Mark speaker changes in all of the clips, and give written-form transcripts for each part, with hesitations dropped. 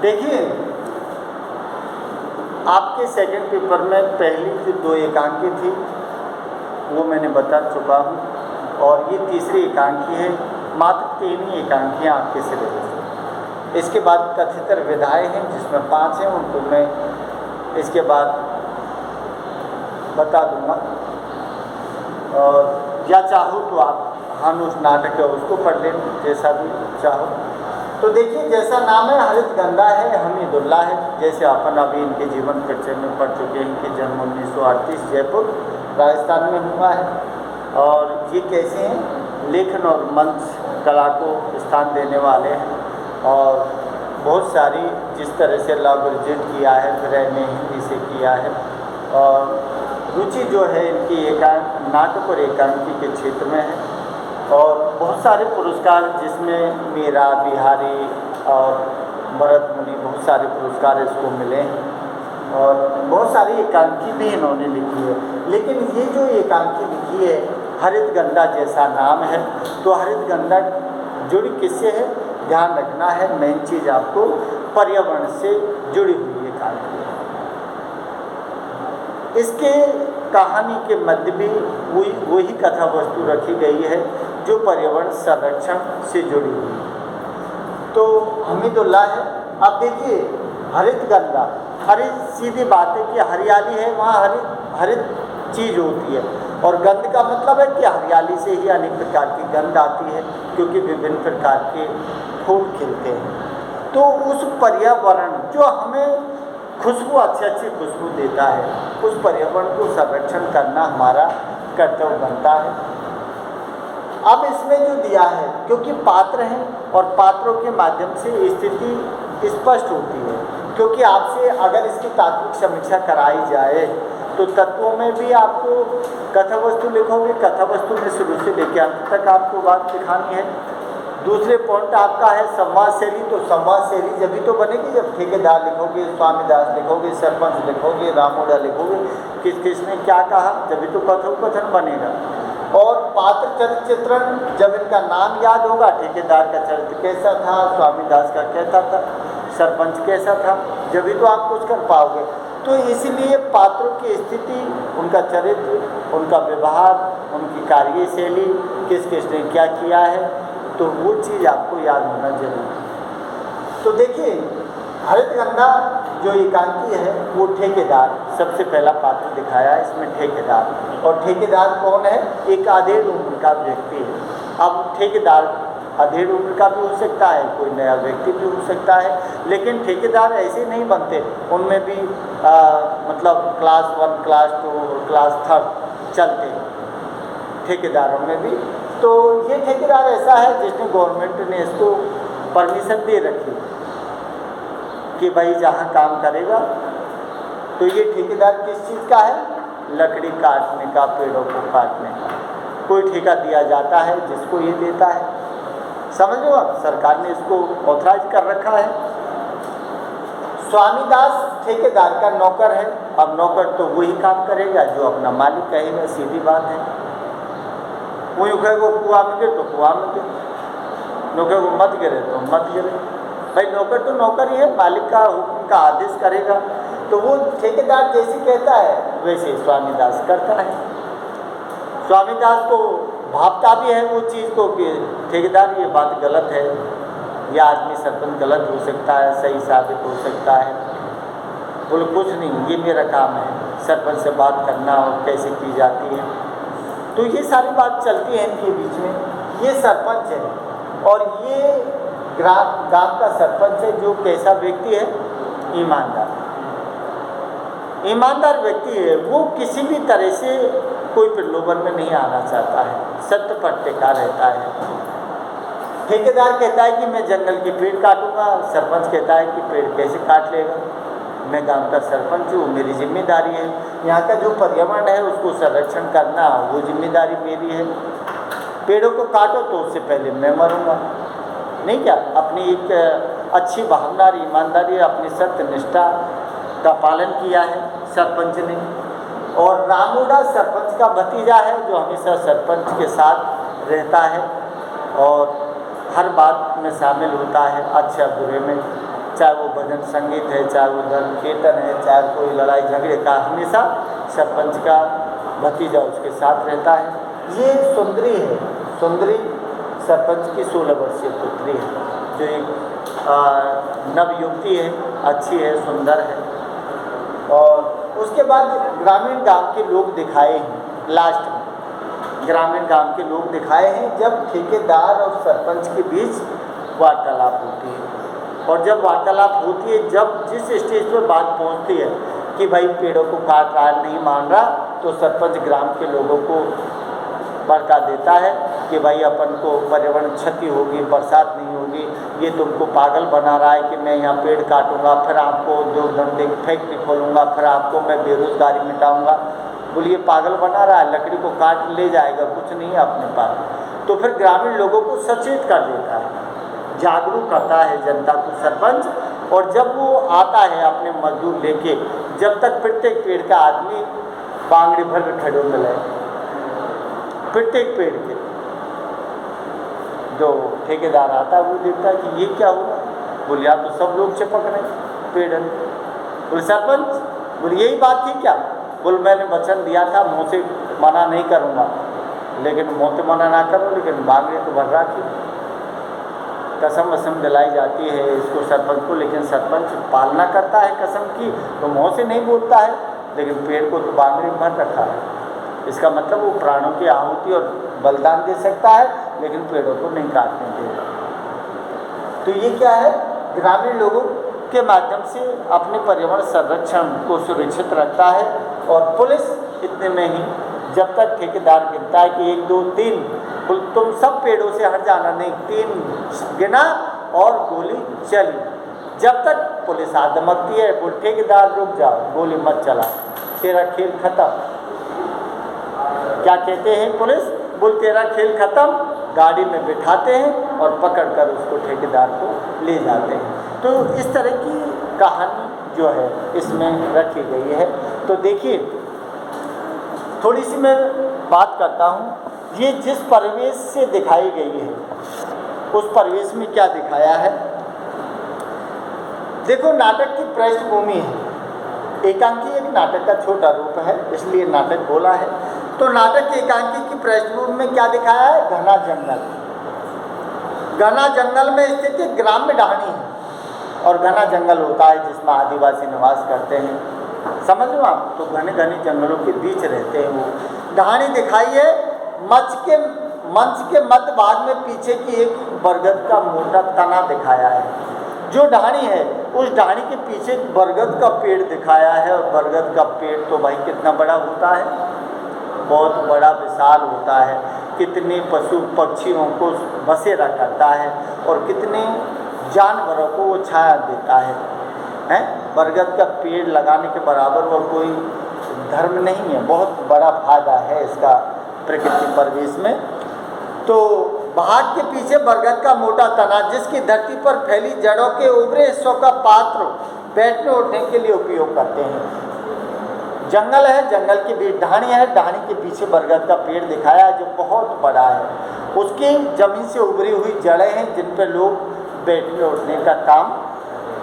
Speaker 1: देखिए, आपके second paper में पहली जो 2 एकांकी थी वो मैंने बता चुका हूँ, और ये तीसरी एकांकी है। मात्र 3 ही एकांकियाँ आपके सिलेबस में। इसके बाद कथितर विधाएँ हैं जिसमें 5 हैं, उनको मैं इसके बाद बता दूंगा। और या चाहो तो आप हानुस नाटक है उसको पढ़ लें, जैसा भी चाहो। तो देखिए, जैसा नाम है हरित गंगा है, हमीदुल्ला है। जैसे अपन अभी इनके जीवन परिचय में पढ़ चुके हैं। इनके जन्म 1938 जयपुर राजस्थान में हुआ है। और ये कैसे हैं, लेखन और मंच कला को स्थान देने वाले हैं। और बहुत सारी जिस तरह से लॉ ग्रेजुएट किया है, फिर में हिंदी से किया है। और रुचि जो है इनकी नाटक और एकांकी के क्षेत्र में है। और बहुत सारे पुरस्कार, जिसमें मीरा, बिहारी और भरत मुनि, बहुत सारे पुरस्कार इसको मिले हैं। और बहुत सारी एकांकी भी इन्होंने लिखी है। लेकिन ये जो एकांकी लिखी है, हरित गंगा जैसा नाम है, तो हरित गंगा जुड़ी किससे है, ध्यान रखना है। मेन चीज़ आपको पर्यावरण से जुड़ी हुई एकांकी है। इसके कहानी के मध्य भी वही कथा वस्तु रखी गई है जो पर्यावरण संरक्षण से जुड़ी हुई है। तो हमीदुल्ला है। अब देखिए, हरित गंगा, हरित सीधी बात है कि हरियाली है, वहाँ हरित चीज़ होती है। और गंध का मतलब है कि हरियाली से ही अनेक प्रकार की गंध आती है, क्योंकि विभिन्न प्रकार के फूल खिलते हैं। तो उस पर्यावरण जो हमें खुशबू, अच्छी खुशबू देता है, उस पर्यावरण को संरक्षण करना हमारा कर्तव्य बनता है। अब इसमें जो दिया है, क्योंकि पात्र हैं और पात्रों के माध्यम से स्थिति स्पष्ट होती है। क्योंकि आपसे अगर इसकी तात्विक समीक्षा कराई जाए तो तत्वों में भी आपको कथा वस्तु लिखोगे, कथा वस्तु में शुरू से लेकर अंत तक आपको बात दिखानी है। दूसरे पॉइंट आपका है संवाद शैली। तो संवाद शैली जब तो बनेगी जब ठेकेदार लिखोगे, स्वामीदास लिखोगे, सरपंच लिखोगे, रामोड़ा लिखोगे, किसने क्या कहा, जब तो कथोपकथन बनेगा। और पात्र चरित्र चित्रण, जब इनका नाम याद होगा, ठेकेदार का चरित्र कैसा था, स्वामीदास का कैसा था, सरपंच कैसा था, जब तो आप कुछ कर पाओगे। तो इसीलिए पात्रों की स्थिति, उनका चरित्र, उनका व्यवहार, उनकी कार्यशैली, किसने क्या किया है, तो वो चीज़ आपको याद होना जरूरी है। तो देखिए, हरित गंगा जो एकांकी है वो ठेकेदार, सबसे पहला पात्र दिखाया है इसमें ठेकेदार। और ठेकेदार कौन है, एक अधेड़ उम्र का व्यक्ति है। अब ठेकेदार अधेड़ उम्र का भी हो सकता है, कोई नया व्यक्ति भी हो सकता है। लेकिन ठेकेदार ऐसे नहीं बनते, उनमें भी मतलब क्लास 1, क्लास 2, क्लास 3 चलते हैं ठेकेदारों में भी। तो ये ठेकेदार ऐसा है जिसने गवर्नमेंट ने इसको परमिशन दे रखी कि भाई जहाँ काम करेगा। तो ये ठेकेदार किस चीज़ का है, लकड़ी काटने का, पेड़ों को काटने का। कोई ठेका दिया जाता है जिसको ये देता है, समझ लो आप, सरकार ने इसको ऑथराइज कर रखा है। स्वामीदास ठेकेदार का नौकर है। अब नौकर तो वही काम करेगा जो अपना मालिक कहेगा, सीधी बात है। वो यूँ कहेगा कुआं में गिर तो कुआं में गिर, नौकर को मत गिरे तो मत गिरे। भाई नौकर तो नौकर ही है, मालिक का हुक्म का आदेश करेगा। तो वो ठेकेदार जैसे कहता है वैसे स्वामीदास करता है। स्वामीदास को भापता भी है वो चीज़ को कि ठेकेदार ये बात गलत है, या आदमी सरपंच गलत हो सकता है, सही साबित हो सकता है। बोले कुछ नहीं, ये मेरा काम है, सरपंच से बात करना और कैसे की जाती है। तो ये सारी बात चलती है इनके बीच में। ये सरपंच है और ये गांव का सरपंच है, जो कैसा व्यक्ति है, ईमानदार। ईमानदार व्यक्ति है, वो किसी भी तरह से कोई प्रलोभन में नहीं आना चाहता है, सत्य पर टिका रहता है। ठेकेदार कहता है कि मैं जंगल के पेड़ काटूंगा, सरपंच कहता है कि पेड़ कैसे काट लेगा, मैं गांव का सरपंच हूँ, मेरी जिम्मेदारी है। यहाँ का जो पर्यावरण है उसको संरक्षण करना, वो जिम्मेदारी मेरी है। पेड़ों को काटो तो उससे पहले मैं मरूंगा, नहीं क्या? अपनी एक अच्छी भावना, ईमानदारी, अपनी सत्य निष्ठा का पालन किया है सरपंच ने। और रामोड़ा सरपंच का भतीजा है, जो हमेशा सरपंच के साथ रहता है और हर बात में शामिल होता है, अच्छा बुरे में। चाहे वो भजन संगीत है, चाहे वो धर्म कीर्तन है, चाहे कोई लड़ाई झगड़े का, हमेशा सरपंच का भतीजा उसके साथ रहता है। ये सुंदरी है, सुंदरी सरपंच की 16 वर्षीय पुत्री है, जो एक नवयुवती है, अच्छी है, सुंदर है। और उसके बाद ग्रामीण गांव के लोग दिखाए हैं, लास्ट में ग्रामीण गांव के लोग दिखाए हैं जब ठेकेदार और सरपंच के बीच वार्तालाप होती है। और जब वार्तालाप होती है, जब जिस स्टेज पर बात पहुंचती है कि भाई पेड़ों को काट रहा नहीं मान रहा, तो सरपंच ग्राम के लोगों को भड़का देता है कि भाई अपन को पर्यावरण क्षति होगी, बरसात नहीं होगी, ये तुमको पागल बना रहा है कि मैं यहाँ पेड़ काटूंगा, फिर आपको उद्योग धंधे की फैक्ट्री खोलूँगा, फिर आपको मैं बेरोजगारी मिटाऊंगा। बोलिए पागल बना रहा है, लकड़ी को काट ले जाएगा, कुछ नहीं है अपने पास। तो फिर ग्रामीण लोगों को सचेत कर देता है, जागरूक करता है जनता को सरपंच। और जब वो आता है अपने मजदूर लेके, जब तक प्रत्येक पेड़ का आदमी बांगड़ी भर के खड़े मिले, प्रत्येक पेड़ के जो ठेकेदार आता है वो देखता है कि ये क्या हुआ। बोले यार तो सब लोग चिपक रहे पेड़। बोले सरपंच, बोले यही बात थी क्या? बोले मैंने वचन दिया था मुँह से मना नहीं करूँगा, लेकिन मुँह से मना ना करूँ, लेकिन बांगड़ी तो भर रखी। कसम वसम दिलाई जाती है इसको सरपंच को, लेकिन सरपंच पालना करता है कसम की, तो मुँह से नहीं बोलता है, लेकिन पेड़ को तो बांगड़ी भर रखा है। इसका मतलब वो प्राणों की आहुति और बलिदान दे सकता है, लेकिन पेड़ों को नहीं काटने देगा। तो ये क्या है, ग्रामीण लोगों के माध्यम से अपने पर्यावरण संरक्षण को सुरक्षित रखता है। और पुलिस इतने में ही, जब तक ठेकेदार गिनता है कि 1 2 3, तुम सब पेड़ों से हट जाना, नहीं 3 गिना और गोली चली। जब तक पुलिस आदमकती है, बोल ठेकेदार रुक जाओ, गोली मत चला, तेरा खेल खत्म। क्या कहते हैं पुलिस? बोल तेरा खेल खत्म। गाड़ी में बिठाते हैं और पकड़कर उसको ठेकेदार को ले जाते हैं। तो इस तरह की कहानी जो है इसमें रखी गई है। तो देखिए, थोड़ी सी मैं बात करता हूँ, ये जिस परिवेश से दिखाई गई है उस परिवेश में क्या दिखाया है। देखो, नाटक की पृष्ठभूमि है, एकांकी एक नाटक का छोटा रूप है, इसलिए नाटक बोला है। तो नाटक की एकांकी की पृष्ठभूमि में क्या दिखाया है? घना जंगल। घना जंगल में स्थित एक ग्राम्य ढाणी है, और घना जंगल होता है जिसमें आदिवासी निवास करते हैं, समझ लो आप। तो घने घने जंगलों के बीच रहते हैं वो। ढाणी दिखाई है। मंच के मध्य भाग में पीछे की एक बरगद का मोटा तना दिखाया है। जो ढाणी है उस ढाणी के पीछे बरगद का पेड़ दिखाया है। और बरगद का पेड़ तो भाई कितना बड़ा होता है, बहुत बड़ा विशाल होता है। कितने पशु पक्षियों को बसेरा करता है और कितने जानवरों को वो छाया देता है। बरगद का पेड़ लगाने के बराबर और कोई धर्म नहीं है, बहुत बड़ा फायदा है इसका प्रकृति परिवेश में। तो भाग के पीछे बरगद का मोटा तना, जिसकी धरती पर फैली जड़ों के उभरे हिस्सों का पात्र बैठने उठने के लिए उपयोग करते हैं। जंगल है, जंगल के बीच ढाणी है, ढाणी के पीछे बरगद का पेड़ दिखाया है जो बहुत बड़ा है। उसकी जमीन से उभरी हुई जड़ें हैं जिन पर लोग बैठने उठने का काम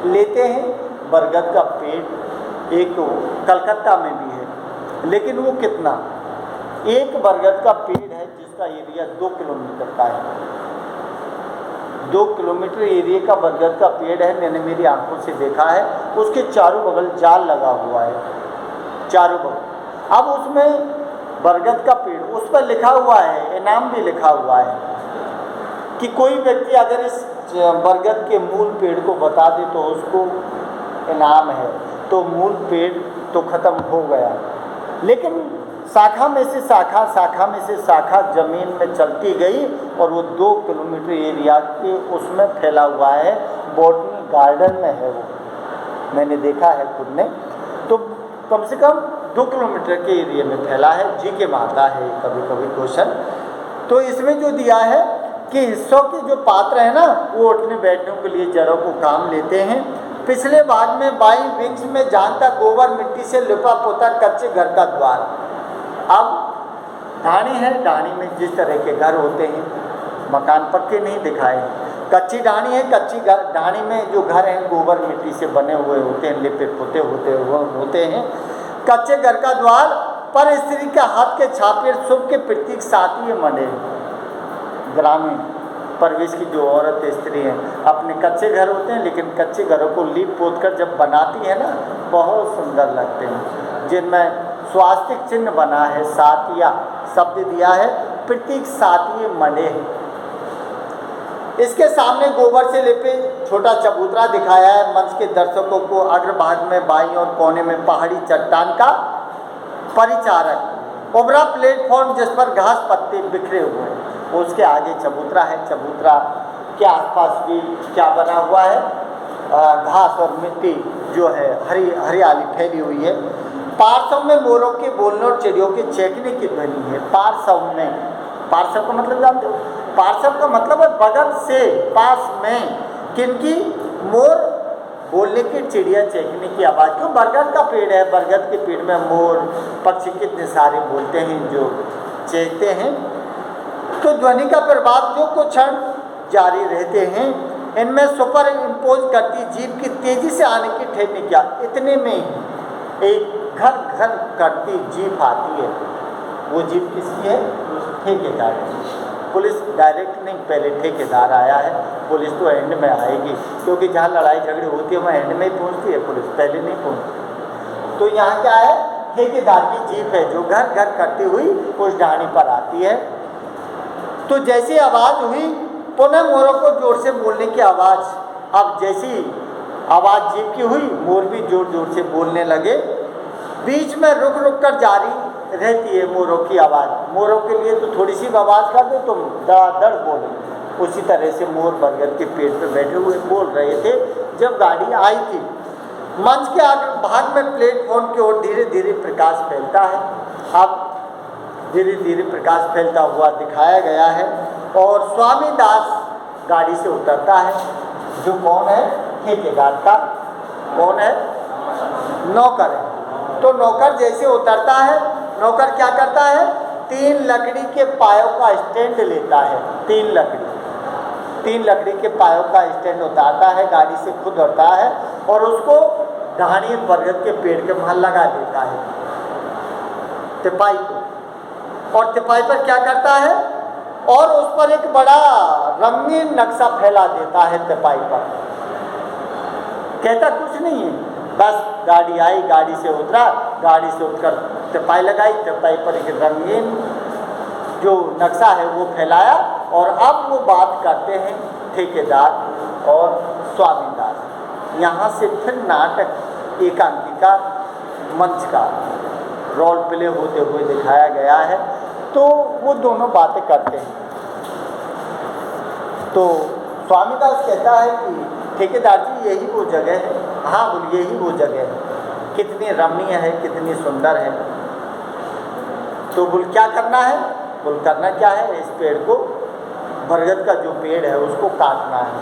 Speaker 1: लेते हैं। बरगद का पेड़ एक कलकत्ता में भी है, लेकिन वो कितना, एक बरगद का पेड़ है जिसका एरिया 2 किलोमीटर का है। 2 किलोमीटर एरिया का बरगद का पेड़ है, मैंने मेरी आंखों से देखा है। उसके चारों बगल जाल लगा हुआ है, चारों बगल। अब उसमें बरगद का पेड़, उस पर लिखा हुआ है, इनाम भी लिखा हुआ है कि कोई व्यक्ति अगर इस बरगद के मूल पेड़ को बता दे तो उसको इनाम है। तो मूल पेड़ तो ख़त्म हो गया, लेकिन शाखा में से शाखा, शाखा में से शाखा जमीन में चलती गई और वो 2 किलोमीटर एरिया के उसमें फैला हुआ है। बॉटनी गार्डन में है वो, मैंने देखा है खुद ने। तो कम से कम 2 किलोमीटर के एरिया में फैला है। जी के माता है कभी कभी क्वेश्चन। तो इसमें जो दिया है कि हिस्सों के जो पात्र है ना, वो उठने बैठने के लिए जड़ों को काम लेते हैं। पिछले भाग में बाई विंग्स में जहाँ तक गोबर मिट्टी से लिपा पोता कच्चे घर का द्वार। अब ढाणी है, ढाणी में जिस तरह के घर होते हैं, मकान पक्के नहीं दिखाए, कच्ची ढाणी है, कच्ची ढाणी में जो घर हैं गोबर मिट्टी से बने हुए होते हैं, लिपे पोते होते हैं। कच्चे घर का द्वार पर स्त्री के हाथ के छापे शुभ के प्रतीक साथ ही मंडे। ग्रामीण परिवेश की जो औरत स्त्री हैं अपने कच्चे घर होते हैं, लेकिन कच्चे घरों को लीप पोत कर जब बनाती है ना, बहुत सुंदर लगते हैं, जिनमें स्वास्तिक चिन्ह बना है, सातिया शब्द दिया है, प्रतीक सातिये मंडे। इसके सामने गोबर से लेपे छोटा चबूतरा दिखाया है। मंच के दर्शकों को अग्रभाग में बाईं और कोने में पहाड़ी चट्टान का परिचारक उभरा प्लेटफॉर्म जिस पर घास पत्ते बिखरे हुए हैं, उसके आगे चबूतरा है। चबूतरा के आसपास भी क्या बना हुआ है, घास और मिट्टी जो है हरियाली फैली हुई है। पार्श्व में मोरों के बोलने और चिड़ियों के चहकने की ध्वनि है। पार्श्व में, पार्श्व का मतलब जानते हो? पार्श्व का मतलब है बगल से, पास में। किनकी? मोर बोलने की, चिड़िया चहकने की आवाज़। क्यों? बरगद का पेड़ है, बरगद के पेड़ में मोर पक्षी कितने सारे बोलते हैं, जो चहकते हैं। तो ध्वनि का प्रभाव जो कुछ क्षण जारी रहते हैं, इनमें सुपर इम्पोज करती जीभ की तेजी से आने की ठहरने क्या, इतने में एक घर घर करती जीभ आती है। वो जीभ किसकी है? ठेकेदार की। पुलिस डायरेक्ट नहीं, पहले ठेकेदार आया है, पुलिस तो एंड में आएगी, क्योंकि जहाँ लड़ाई झगड़ी होती है वहाँ एंड में ही पहुँचती है, पुलिस पहले नहीं पहुँचती। तो यहाँ क्या है? ठेकेदार की जीप है जो घर घर करती हुई उस ढाणी पर आती है। तो जैसी आवाज़ हुई, पुनः मोरों को जोर से बोलने की आवाज़। अब जैसी आवाज़ जीप की हुई, मोर भी जोर जोर से बोलने लगे। बीच में रुक रुक कर जारी रहती है मोरों की आवाज़। मोरों के लिए तो थोड़ी सी आवाज़ कर दो तो दड़ बोले, उसी तरह से मोर बरगद के पेड़ पर बैठे हुए बोल रहे थे जब गाड़ी आई थी। मंच के आगे भाग में प्लेटफॉर्म की ओर धीरे धीरे प्रकाश फैलता है। अब धीरे धीरे प्रकाश फैलता हुआ दिखाया गया है और स्वामी दास गाड़ी से उतरता है, जो कौन है? ठेकेदार का कौन है? नौकर है। तो नौकर जैसे उतरता है, नौकर क्या करता है? 3 लकड़ी के पायों का स्टैंड लेता है। 3 लकड़ी के पायों का स्टैंड उतारता है, गाड़ी से खुद उतरता है और उसको ढाणी बरगद के पेड़ के वहाँ लगा देता है, तिपाई को। और तिपाई पर क्या करता है? और उस पर एक बड़ा रंगीन नक्शा फैला देता है तिपाई पर। कहता कुछ नहीं है, बस गाड़ी आई, गाड़ी से उतरा, गाड़ी से उतरकर तिपाई लगाई, तिपाई पर एक रंगीन जो नक्शा है वो फैलाया। और अब वो बात करते हैं ठेकेदार और स्वामीदास। यहाँ से फिर नाटक एकांकिका मंच का रोल प्ले होते हुए दिखाया गया है। तो वो दोनों बातें करते हैं। तो स्वामीदास कहता है कि ठेकेदार जी यही वो जगह है। हाँ बोल, यही वो जगह है, कितनी रमणीय है, कितनी सुंदर है। तो बोल क्या करना है? बोल करना क्या है? इस पेड़ को, बरगद का जो पेड़ है उसको काटना है।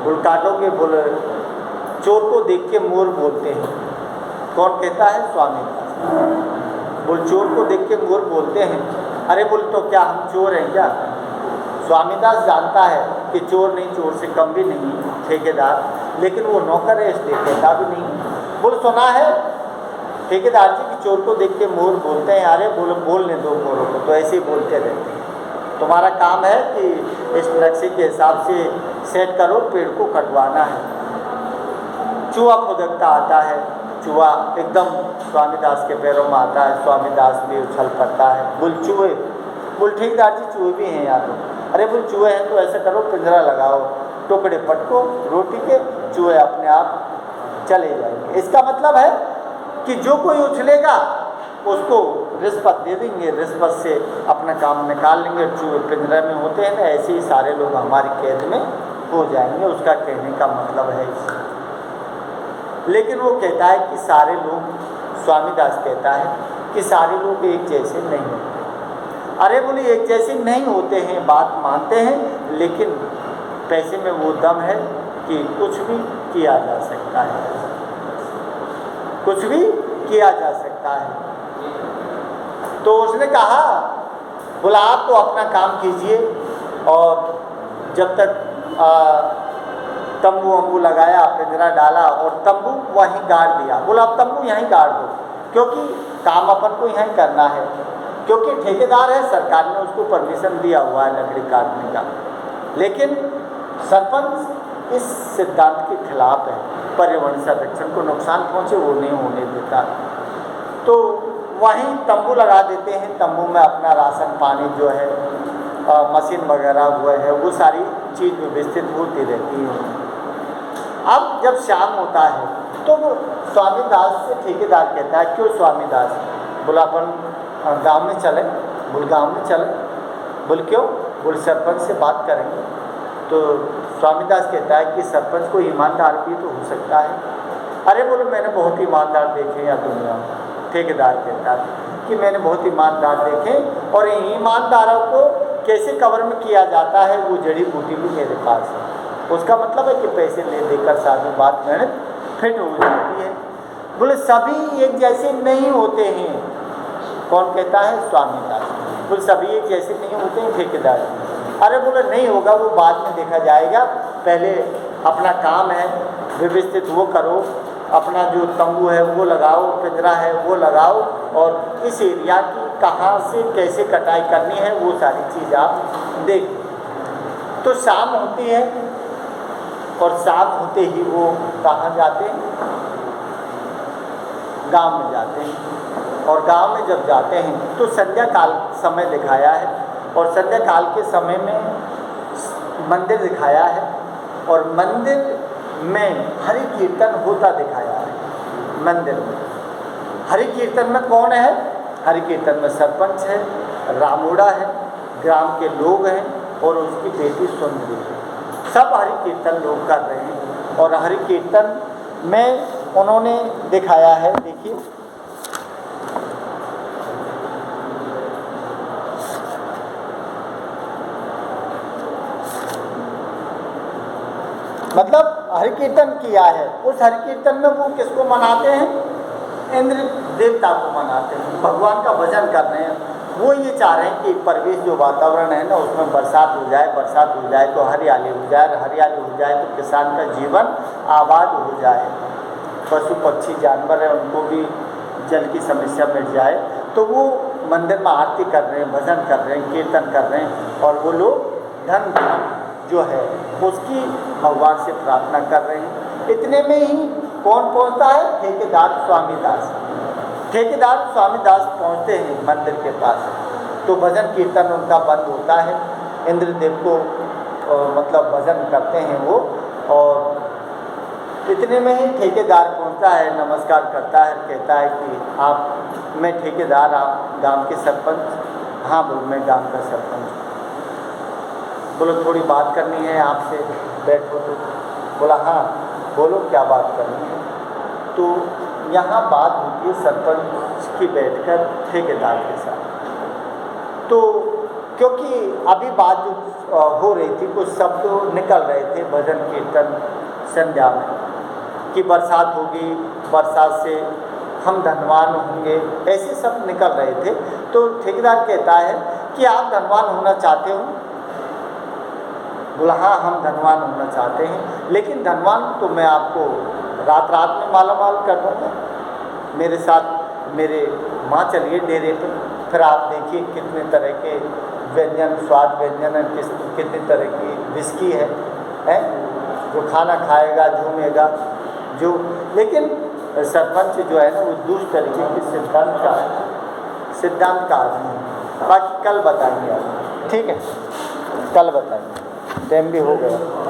Speaker 1: बोल काटोगे? बोल चोर को देख के मोर बोलते हैं। कौन कहता है? स्वामीदास। बोल चोर को देख के मोर बोलते हैं। अरे बोल तो क्या हम चोर हैं क्या? स्वामीदास जानता है कि चोर नहीं, चोर से कम भी नहीं ठेकेदार, लेकिन वो नौकर है इसलिए कहता भी नहीं। बोल सुना है ठेकेदार जी कि चोर को देख के मोर बोलते हैं। अरे बोलो बोलने दो मोरों को, तो ऐसे ही बोलते रहते हैं। तुम्हारा काम है कि इस नक्शे के हिसाब से सेट करो, पेड़ को कटवाना है। चूहा खुदकता आता है, चूहा एकदम स्वामीदास के पैरों में आता है, स्वामीदास भी उछल पड़ता है। बोल चूहे, बोल ठेकेदार जी चूहे भी हैं यहाँ तो। अरे बोल चूहे हैं तो ऐसा करो, पिंजरा लगाओ, टुकड़े पटको रोटी के, चूहे अपने आप चले जाएंगे। इसका मतलब है कि जो कोई उछलेगा उसको रिश्वत दे देंगे, रिश्वत से अपना काम निकाल लेंगे। चूहे पिंजरे में होते हैं ना, ऐसे ही सारे लोग हमारी कैद में हो जाएंगे। उसका कहने का मतलब है इसे। लेकिन वो कहता है कि सारे लोग, स्वामीदास कहता है कि सारे लोग एक जैसे नहीं होते। अरे बोले एक जैसे नहीं होते हैं, बात मानते हैं, लेकिन पैसे में वो दम है कि कुछ भी किया जा सकता है, कुछ भी किया जा सकता है। तो उसने कहा, बोला आप तो अपना काम कीजिए और जब तक तंबू वंबू लगाया, पिंजरा डाला और तंबू वहीं गाड़ दिया। बोला अब तंबू यहीं गाड़ दो, क्योंकि काम अपन को यहीं करना है, क्योंकि ठेकेदार है, सरकार ने उसको परमिशन दिया हुआ है लकड़ी काटने का। लेकिन सरपंच इस सिद्धांत के खिलाफ है, पर्यावरण संरक्षण को नुकसान पहुँचे वो नहीं होने देता। तो वहीं तंबू लगा देते हैं, तंबू में अपना राशन पानी जो है, मशीन वगैरह हुआ है, वो सारी चीज़ व्यवस्थित होती रहती है। अब जब शाम होता है तो स्वामीदास से ठेकेदार कहता है, क्यों स्वामीदास? बोला अपन गांव में चले। बोल गांव में चले। बोल क्यों? बोल सरपंच से बात करेंगे। तो स्वामीदास कहता है कि सरपंच को ईमानदार भी तो हो सकता है। अरे बोलो मैंने बहुत ईमानदार देखे हैं दुनिया में। ठेकेदार कहता है कि मैंने बहुत ईमानदार देखे, और ईमानदारों को कैसे कवर में किया जाता है, वो जड़ी बूटी भी मेरे पास है। उसका मतलब है कि पैसे ले देकर सारी बात मेहनत फिट हो जाती है। बोले सभी एक जैसे नहीं होते हैं। कौन कहता है? स्वामीदास। बोले सभी एक जैसे नहीं होते हैं ठेकेदार। अरे बोले नहीं होगा, वो बाद में देखा जाएगा, पहले अपना काम है व्यवस्थित वो करो, अपना जो तंबू है वो लगाओ, पिंजरा है वो लगाओ, और इस एरिया की कहाँ से कैसे कटाई करनी है वो सारी चीज़ आप देख। तो शाम होती है और शाम होते ही वो कहाँ जाते हैं? गांव में जाते हैं। और गांव में जब जाते हैं तो संध्या काल समय दिखाया है, और संध्या काल के समय में मंदिर दिखाया है, और मंदिर में हरि कीर्तन होता दिखाया है। मंदिर में हरि कीर्तन में कौन है? हरि कीर्तन में सरपंच है, रामोड़ा है, ग्राम के लोग हैं, और उसकी बेटी सुंदरी है। सब हरि कीर्तन लोग कर रहे हैं, और हरि कीर्तन में उन्होंने दिखाया है। देखिए मतलब हरि कीर्तन किया है। उस हरि कीर्तन में वो किसको मनाते हैं? इंद्र देवता को मनाते हैं, भगवान का भजन कर रहे हैं। वो ये चाह रहे हैं कि परिवेश जो वातावरण है ना उसमें बरसात हो जाए, बरसात हो जाए तो हरियाली हो जाए, हरियाली हो जाए तो किसान का जीवन आबाद हो जाए, पशु पक्षी जानवर है उनको भी जल की समस्या मिट जाए। तो वो मंदिर में आरती कर रहे हैं, भजन कर रहे हैं, कीर्तन कर रहे हैं, और वो लोग धन जो है उसकी भगवान से प्रार्थना कर रहे हैं। इतने में ही कौन पहुंचता है? ठेकेदार स्वामीदास। ठेकेदार स्वामीदास पहुंचते हैं मंदिर के पास, तो भजन कीर्तन उनका बंद होता है। इंद्रदेव को मतलब भजन करते हैं वो, और इतने में ही ठेकेदार पहुंचता है, नमस्कार करता है, कहता है कि आप, मैं ठेकेदार, आप गांव के सरपंच? हाँ बोल, मैं गांव का सरपंच। बोलो थोड़ी बात करनी है आपसे, बैठो। तो बोला हाँ बोलो क्या बात करनी है। तो यहाँ बात होती है सरपंच की बैठकर ठेकेदार के साथ। तो क्योंकि अभी बात जो हो रही थी, कुछ शब्द निकल रहे थे भजन कीर्तन संध्या में, कि बरसात होगी, बरसात से हम धनवान होंगे, ऐसे सब निकल रहे थे। तो ठेकेदार कहता है कि आप धनवान होना चाहते हो? बोला हाँ हम धनवान होना चाहते हैं, लेकिन धनवान तो मैं आपको रात रात में मालामाल कर दूँगा। मेरे साथ मेरे माँ चलिए डेरे पर, फिर आप देखिए कितने तरह के व्यंजन, स्वाद व्यंजन, कितने तरह की विस्की है जो खाना खाएगा झूमेगा जो। लेकिन सरपंच जो है ना वो दूसरे तरीके के सिद्धांत का आदमी है। बाकी कल बताएंगे आप, ठीक है? कल बताएंगे, टाइम भी हो गया।